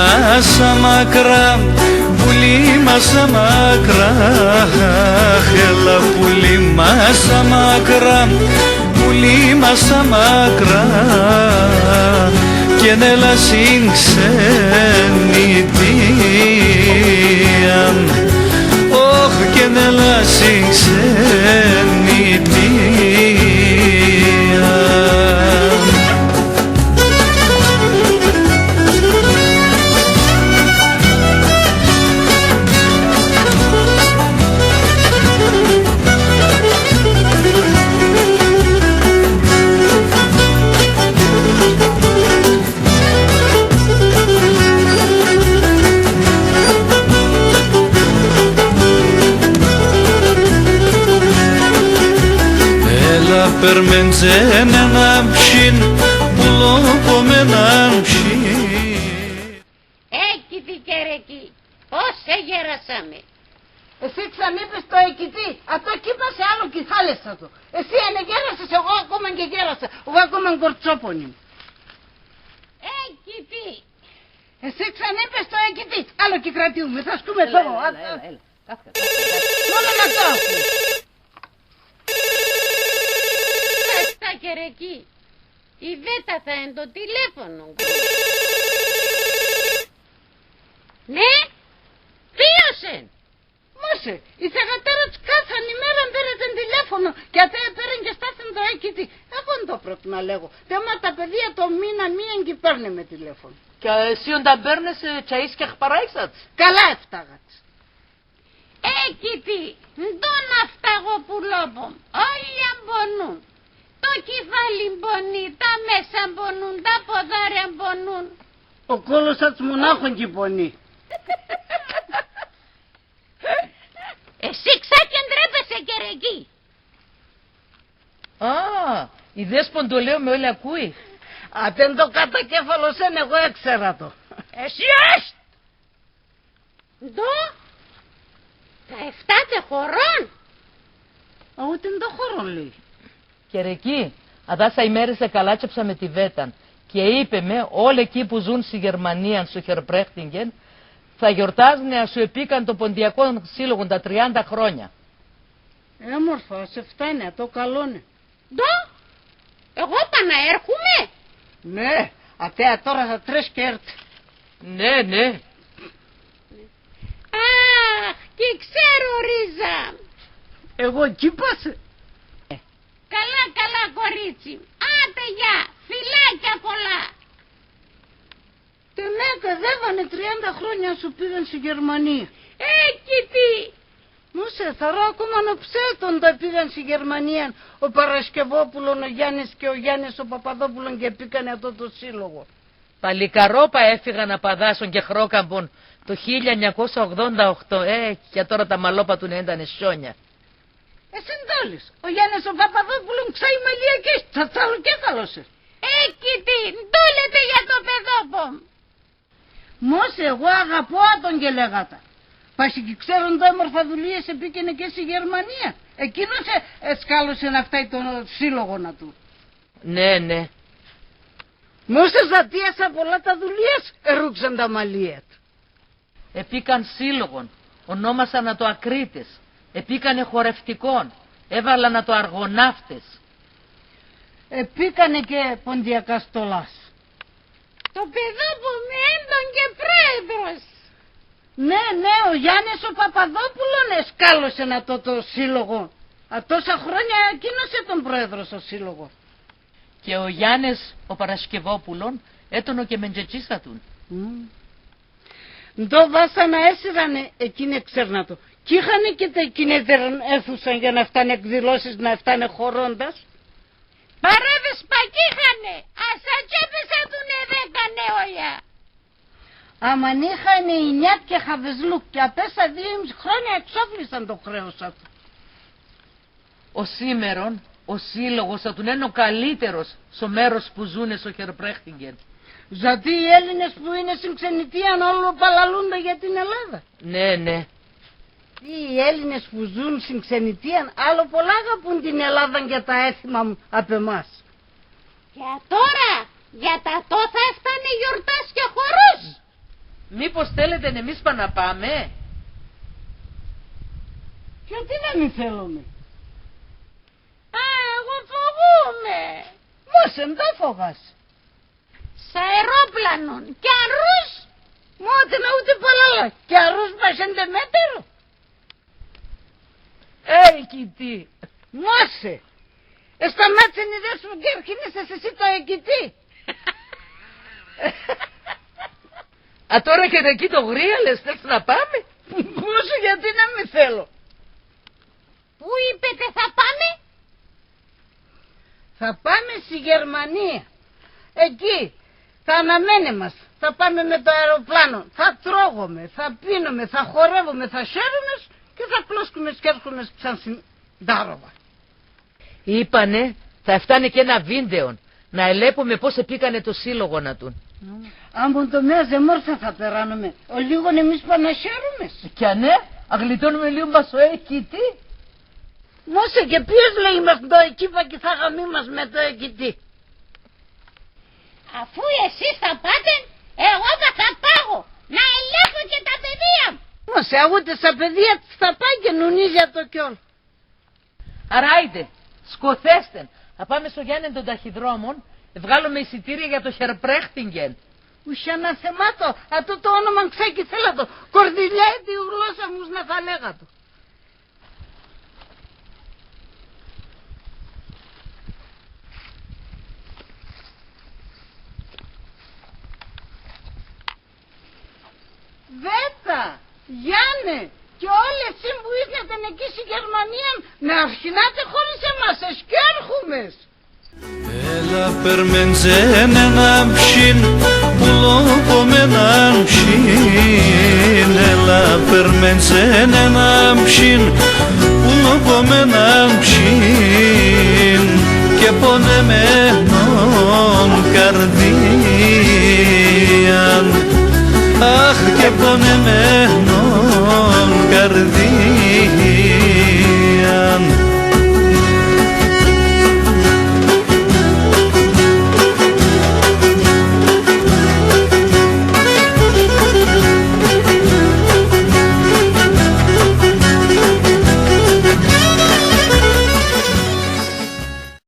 μάσα μακρά, πουλί μάσα μακρά, έλα πουλί μάσα μακρά, πουλί μάσα μακρά, και νέλα συν ξενιτία, όχ και νέλα συν ξενιτία. Περμεντζένε να ψήν, πουλόπο με να ψήν. Έκητη και ρε εκεί, πώς σε γέρασαμε. Εσύ ξανείπες το εκητή, αυτό κοίτα σε άλλο κιθάλεσα του. Εσύ ανεγέρασες, εγώ ακόμα και γέρασα, εγώ ακόμα κορτσόπονη. Έκητη. Εσύ ξανείπες το εκητή, άλλο και κρατιούμε, θα σκούμε τώρα. Μόνο να το ακούς. Κερεκή, η Βέτα θα είναι το τηλέφωνο. Ναι, ποιος? Μόσε, η θεγατέρα της κάθε ημέρα πήρε τον τηλέφωνο και ατέ πήρε και στάθεν το έκητη. Εγώ δεν το πρέπει να λέγω. Θέμα τα παιδιά το μήνα μία και παίρνε με τηλέφωνο. Και εσύ όταν παίρνες τσαΐς και χπαράισατς. Καλά έφταγατς. Έκητη, ντόν αυταγοπουλόπομ, όλοι αμπονούν. Το κεφάλι μπονεί, τα μέσα μπονούν, τα ποδάρια μπονούν. Ο κόλος σας μονάχων και πονεί. Εσύ ξάκι ντρέπεσαι κερεκή. Α, η δέσπον το λέω με όλοι ακούει. Αν δεν το κατακέφαλος είναι, εγώ έξερα το. Εσύ έσ! Ντο, τα 7 χωρών. Ούτε το χώρο λέει. Κερεκή, αδάσα ημέρες καλάτσεψα με τη Βέταν και είπε με όλοι εκεί που ζουν στη Γερμανία, στο Χερπρέχτιγκεν, θα γιορτάζουν να σου επίκαν το Ποντιακό Σύλλογο τα 30 χρόνια. Έμορφα, σε φτάνει, το καλώνε. Ντο, εγώ παναέρχομαι. Ναι, ατέα τώρα θα τρες και έρθει. Ναι, ναι. Αχ, και ξέρω Ρίζα. Εγώ εκεί πάσε. Καλά, καλά κορίτσι. Άντε γεια, φιλάκια πολλά. Την έκαδεύανε 30 χρόνια σου πήγαν στη Γερμανία. Έκητη. Μούσε, θαρώ ακόμα να ψέτον τα πήγαν στη Γερμανία ο Παρασκευόπουλος, ο Γιάννης και ο Γιάννης ο Παπαδόπουλος και πήγανε αυτό το σύλλογο. Παλικαρόπα έφυγαν να παδάσουν και χρόκαμπον το 1988. Και τώρα τα μαλόπα του να ήταν σιόνια. Εσύ ντόλεις, ο Γιάννης ο Παπαδόπουλος ξάει μαλλιακής, θα τσάλω και καλώσες. Έκητη, ντούλετε για το παιδόπομ. Μόσε, εγώ αγαπώ τον και λέγατα. Πάση και ξέρουν το έμορφα δουλείες επίκαινε και στη Γερμανία. Εκείνος σκάλωσε να φτάει τον σύλλογο να του. Ναι, ναι. Μόσε ζατίασα πολλά τα δουλείες, ερούξαν τα μαλλία του. Επίκαν σύλλογον, ονόμασαν να το ακρίτες. Επίκανε χορευτικών, έβαλα να το αργοναύτες. Επίκανε και ποντιακά στολάς. Το παιδόπομ έντον και πρόεδρος. Ναι, ναι, ο Γιάννης ο Παπαδόπουλος σκάλωσε να το σύλλογο. Τόσα χρόνια εκείνος τον πρόεδρος ο σύλλογο. Και ο Γιάννης ο Παρασκευόπουλον έτονο και μεντζετσίσα του. Το βάσανα έσυρανε εκείνη ξέρνα το. Κι είχανε και τα εκείνες έρθουσαν για να φτάνε εκδηλώσεις, να φτάνε χωρώντας. Παρέβες πακίχανε, ασατσέπεσα τουνε 10 νεόλια. Αμαν είχανε η Νιάτ και Χαβεσλούκ και απέσα 2,5 χρόνια εξόφλησαν το χρέος αυτού. Ο σήμερον, ο σύλλογος θα του είναι ο καλύτερος στο μέρος που ζουνε στο Χερπρέχτιγκεν. Γιατί οι Έλληνες που είναι στην ξενιτεία όλο παλαλούνται για την Ελλάδα. Ναι, ναι. Οι Έλληνες που ζουν στην ξενιτεία άλλο πολλά αγαπούν την Ελλάδα και τα έθιμα από εμάς. Για τώρα, για τα το θα έφτανε γιορτάς και χορούς. Μήπως θέλετε εμείς να πάμε? Γιατί να μην θέλουμε? Α, εγώ φοβούμαι. Μόσε, δεν φοβάσαι. Σ' αερόπλανον και αρούς. Μότε με ούτε πολλά. Και αρούς πασέντε μέτερο. Κοιτή. Μόσε. Σταμάτησε οι ιδέες μου και έρχεσαι εσύ το εκκητή. Α, τώρα και εκεί το γρίαλες, θες να πάμε? Μόσε, γιατί να μην θέλω? Πού είπετε θα πάμε? Θα πάμε στη Γερμανία. Εκεί θα αναμένει μας. Θα πάμε με το αεροπλάνο. Θα τρώγουμε, θα πίνουμε, θα χορεύουμε, θα χαίρουμε και θα πλώσκουμε και έρχομαι σαν στην Ντάροβα. Είπανε θα φτάνει και ένα βίντεο να ελέπουμε πώς επίκανε το σύλλογο να του. Αν μου το μοιάζει μόρφα θα περάνουμε. Ο λίγον εμείς παναχαίρουμε. Κι αν ναι, αγλιτώνουμε λίγο μας ο εκκητή. Μόσε, και ποιος λέει μέχρι το εκείπα και θα γαμί μας με το εκκητή? Αφού εσείς θα πάτε, εγώ θα πάω να ελέγχω και τα παιδεία μου. Μόσε, αγούτε στα παιδεία θα πάει και νουνίζια το κιόλ. Αράιντε, σκοθέστε. Θα πάμε στο Γιάννη των ταχυδρόμων, βγάλουμε εισιτήρια για το Χερπρέχτιγκεν. Ουσια ένα θεμάτο, αυτό το όνομα ξέκει θέλα το. Κορδιλιάει τη γλώσσα μου να θα λέγα το. Βέτα, Γιάννε και όλοι εσείς που ήρθατε εκεί στη Γερμανία να αρχινάτε χωρίς εμάς, εσκέρχουμες. Έλα περμεντζέν ένα ψιν που λόγω με έναν ψιν. Έλα περμεντζέν ένα ψιν που λόγω με έναν ψιν και πονεμένον καρδίαν. Αχ, και πονεμένον καρδίαν.